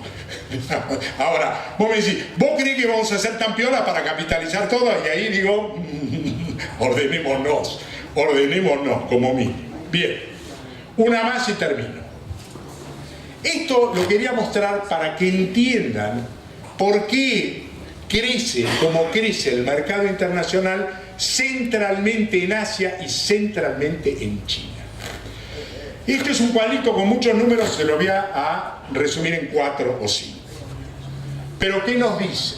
Ahora, vos me decís, ¿vos creés que vamos a ser tan piola para capitalizar todo? Y ahí digo, ordenémonos como mínimo. Bien, una más y termino. Esto lo quería mostrar para que entiendan por qué crece como crece el mercado internacional centralmente en Asia y centralmente en China. Este es un cuadrito con muchos números, se lo voy a resumir en 4 o 5. Pero ¿qué nos dice?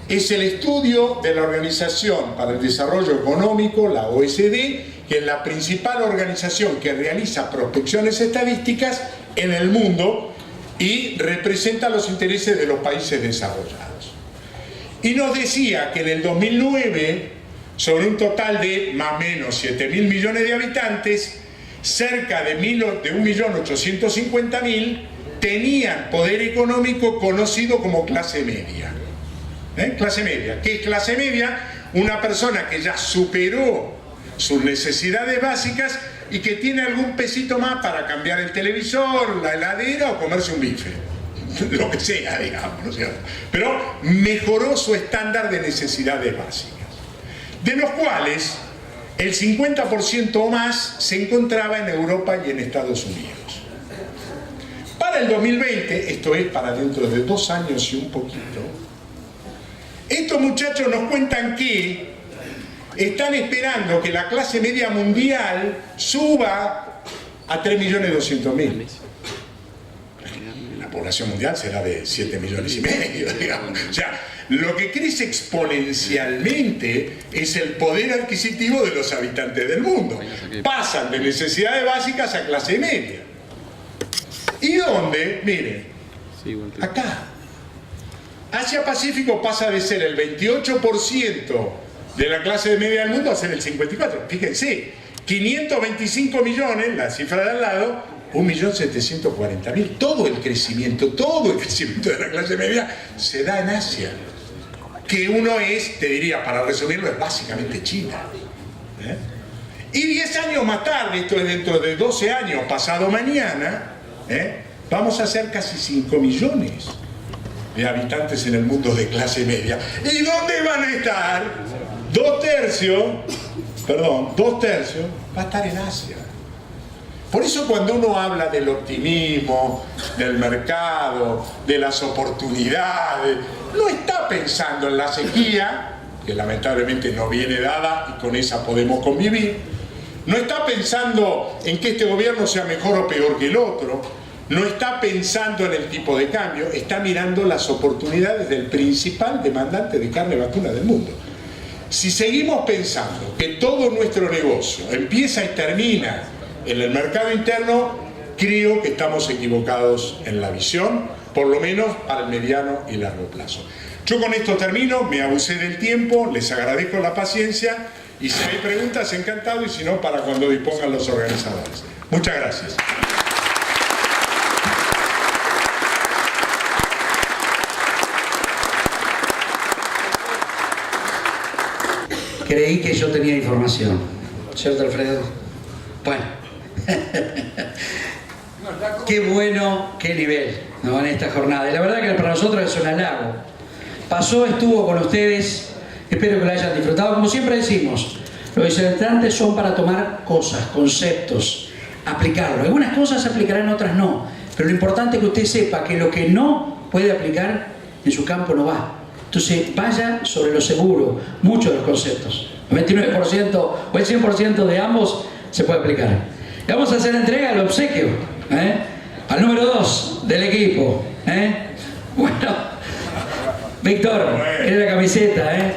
Es el estudio de la Organización para el Desarrollo Económico, la OECD, que es la principal organización que realiza prospecciones estadísticas en el mundo y representa los intereses de los países desarrollados. Y nos decía que en el 2009, sobre un total de más o menos 7.000 millones de habitantes, cerca de 1.850.000 tenían poder económico conocido como clase media. Clase media. ¿Qué es clase media? Una persona que ya superó sus necesidades básicas y que tiene algún pesito más para cambiar el televisor, la heladera o comerse un bife. Lo que sea, digamos, ¿no es cierto? Pero mejoró su estándar de necesidades básicas. De los cuales el 50% o más se encontraba en Europa y en Estados Unidos. Para el 2020, esto es para dentro de 2 años y un poquito, estos muchachos nos cuentan que están esperando que la clase media mundial suba a 3.200.000. La población mundial será de 7,5 millones, digamos. O sea, lo que crece exponencialmente es el poder adquisitivo de los habitantes del mundo. Pasan de necesidades básicas a clase media. ¿Y dónde? Miren, acá. Asia-Pacífico pasa de ser el 28% de la clase media del mundo a ser el 54%. Fíjense, 525 millones, la cifra de al lado, 1.740.000. Todo el crecimiento de la clase media se da en Asia. Que uno es, te diría, para resumirlo, es básicamente China. Y 10 años más tarde, esto es dentro de 12 años, pasado mañana, vamos a ser casi 5 millones de habitantes en el mundo de clase media. ¿Y dónde van a estar? 2/3 va a estar en Asia. Por eso cuando uno habla del optimismo, del mercado, de las oportunidades, no está pensando en la sequía, que lamentablemente no viene dada y con esa podemos convivir, No está pensando en que este gobierno sea mejor o peor que el otro. No está pensando en el tipo de cambio. Está mirando las oportunidades del principal demandante de carne vacuna del mundo. Si seguimos pensando que todo nuestro negocio empieza y termina en el mercado interno, creo que estamos equivocados en la visión, por lo menos para el mediano y largo plazo. Yo con esto termino, me abusé del tiempo, les agradezco la paciencia y si hay preguntas, encantado, y si no, para cuando dispongan los organizadores. Muchas gracias. Creí que yo tenía información, ¿cierto, Alfredo? Bueno, qué bueno, qué nivel, ¿no?, en esta jornada. Y la verdad que para nosotros es un halago. Pasó, estuvo con ustedes, espero que lo hayan disfrutado. Como siempre decimos, los visitantes son para tomar cosas, conceptos, aplicarlo. Algunas cosas se aplicarán, otras no. Pero lo importante es que usted sepa que lo que no puede aplicar en su campo no va. Entonces vaya sobre lo seguro, muchos de los conceptos. El 29% o el 100% de ambos se puede aplicar. Le vamos a hacer entrega al obsequio, al número 2 del equipo. Bueno, Víctor, es la camiseta. Ahí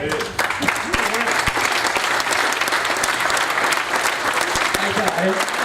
está,